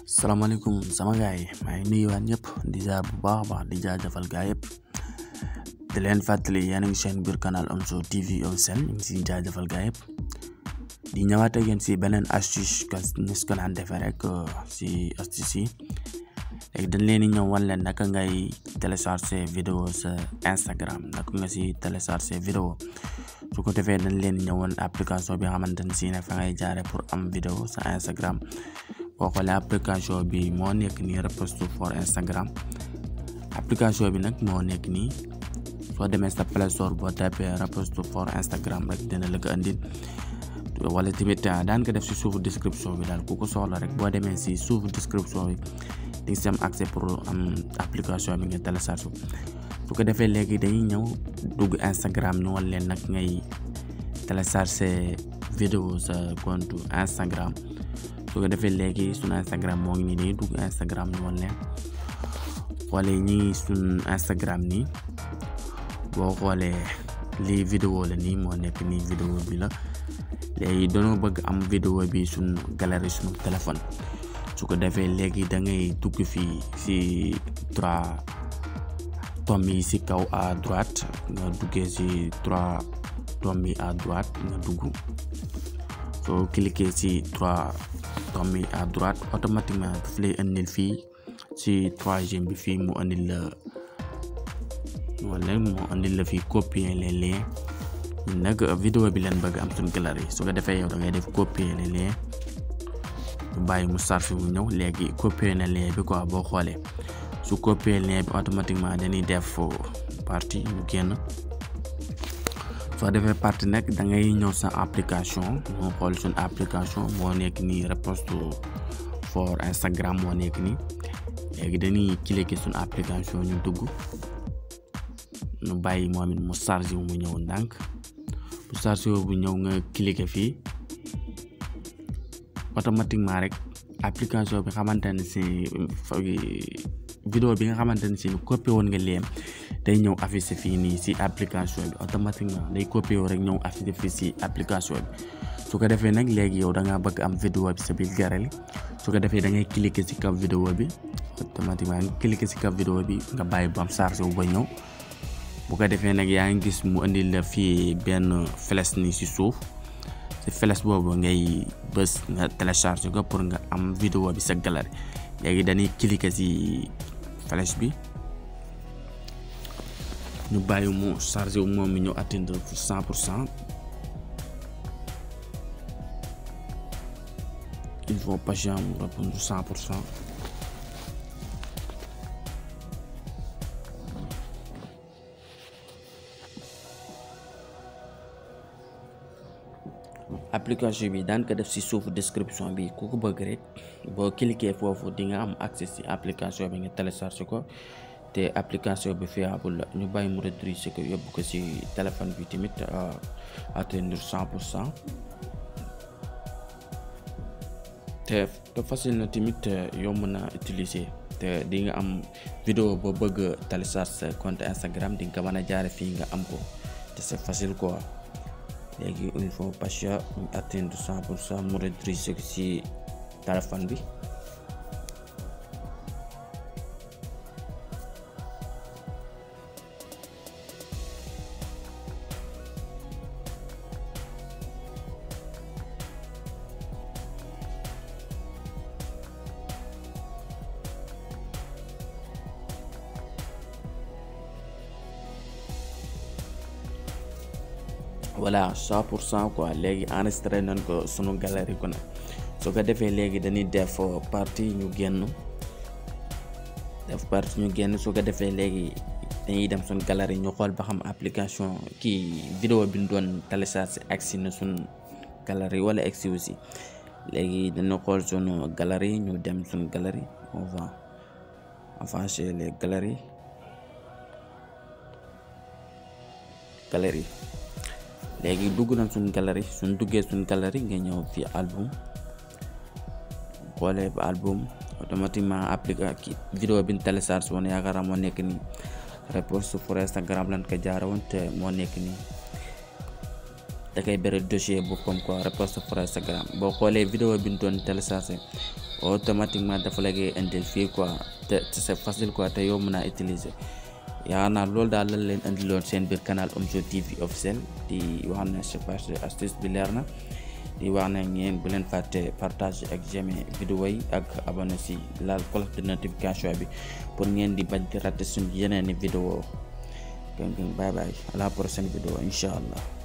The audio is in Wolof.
Assalamualaikum sama gaay maa ngi nuyuwaat ñëpp di jaar bu baax di jaajëfal gaay yëpp di leen fàttali yéen a ngi seen biir canal Omzo TV officiel ñu ngi si jaajëfal gaay yëpp di ñëwaat ak yéen si beneen astuce que ni ko daan defee rek si astuce yi léegi dañ leen di ñëw wan leen naka ngay télécharger vidéo sa Instagram naka nga si télécharger vidéo su ko defee dañ leen ñëwoon application bi nga xamante ne si ne fa ngay jaare pour am vidéo sa Instagram. boo xoolee application bi moo nekk nii Repost for Instagram application bi nag moo nekk nii soo demee sa Play Store boo tapé Repost for Instagram rek dina la ko andil wala tamit daan ko def si suufu description bi daal ku ko soxla rek boo demee si suufu description bi di nga si am accès pour am application bi nga télécharge su ko defee léegi dañuy ñëw dugg Instagram ñu wan leen nag ngay télécharger vidéo sa compte Instagram. su ko defee léegi sunu Instagram moo ngi nii dugg Instagram ñu wan leen xoolee ñi sunu Instagram nii boo xoolee lii vidéo la nii moo nekk nii vidéo bi la léegi dañoo bëgg am vidéo bi sunu galerie sunu téléphone su ko defee léegi da ngay dugg fii si 3 tomb yi si kaw à droite nga duggee si 3 tomb yi à droite nga dugg soo cliquer si 3 tomb yi à droite automatiquement daf lay andil fii si 3e bi fii mu andil la wala mu andil la fii copier les liens nag vidéo bi leen bëgg am suñu galerie su ko defee yow da ngay def copier les liens bu bàyyi mu chargé mu ñëw léegi copier na lien bi quoi boo xoolee su copier lien bi automatiquement dañuy def partie ñu génn soo defee partie nag da ngay ñëw sa application moo xool suñu application moo nekk nii Repost for Instagram moo nekk nii léegi dañuy cliquer suñu application ñu dugg ñu bàyyi moom it mu chargé mu ñëw ndànk bu chargé bu ñëw nga cliquer fii automatiquement rek application bi xamante ne si vidéo bi nga xamante ne si copié woon nga lien day ñëw affiché fii nii si application bi automatiquement day copié rek ñëw affiché fii si application bi su ko defee nag léegi yow da ngaa bëgg am vidéo bi sa biir galerie su ko defee da ngay cliquer si kaw vidéo bi automatiquement nga cliquer si kaw vidéo bi nga bàyyi ba am chargé wu ba ñëw bu ko defee nag yaa ngi gis mu indi la fii benn flèche nii si suuf si flèche boobu ngay bës nga télécharge ko pour nga am vidéo bi sa galerie léegi dañuy cliquer si flèche bi ñu bàyyi mu chargé wu moom mi ñëw atteindre 100%. il faut patient mu répondre 100%. application bi daan ko def si suufu description bi ku ko bëgg rek boo cliquer foofu di nga am accès si application bi nga télécharge ko te application bi fiable la ñu bàyyi mu rediriger ko yóbbu ko si téléphone bi tamit atteindre 100%. te facile na tamit yomb na utiliser te di nga am vidéo boo bëgg télécharge sa compte Instagram di nga ko mën a jaare fii nga am ko te c'est facile quoi. léegi il faut patient mu atteindre 100% mu rediriger ko si téléphone bi voilà 100% quoi léegi enregistré nañ ko sunu galerie ko nag su ko defee léegi dañuy def partie ñu génn su ko defee léegi dañuy dem sunu galerie ñu xool ba xam application kii vidéo bi ñu doon télécharger agsi na sunu galerie wala agsi aussi léegi dañu xool sunu galerie ñu dem sunu galerie on va avancer les galeries léegi dugg nañ suñ galerie suñ duggee suñ galerie nga ñëw fi album xoolee ba album automatiquement vidéo bi ñu télécharge woon yaakaar moo nekk nii Repost for Instagram lan ko jaare woon te moo nekk nii da koy bere dossier boppam quoi reposte pour Instagram boo xoolee vidéo bi ñu doon télécharger automatiquement dafa la koy indil fii quoi te c'est facile quoi te yow mën a utiliser yaa naa loolu daal lan leen indiloon seen biir canal Omzo TV officiel di wax ne je pense astuce bi leer na di wax ne ngeen bu leen fàtte partage ak j'aimer vidéo yi ak abonné si laal cloche de notification bi pour ngeen di bañ di rater suñu yeneeni vidéo bye bye à la prochaine vidéo inshallah.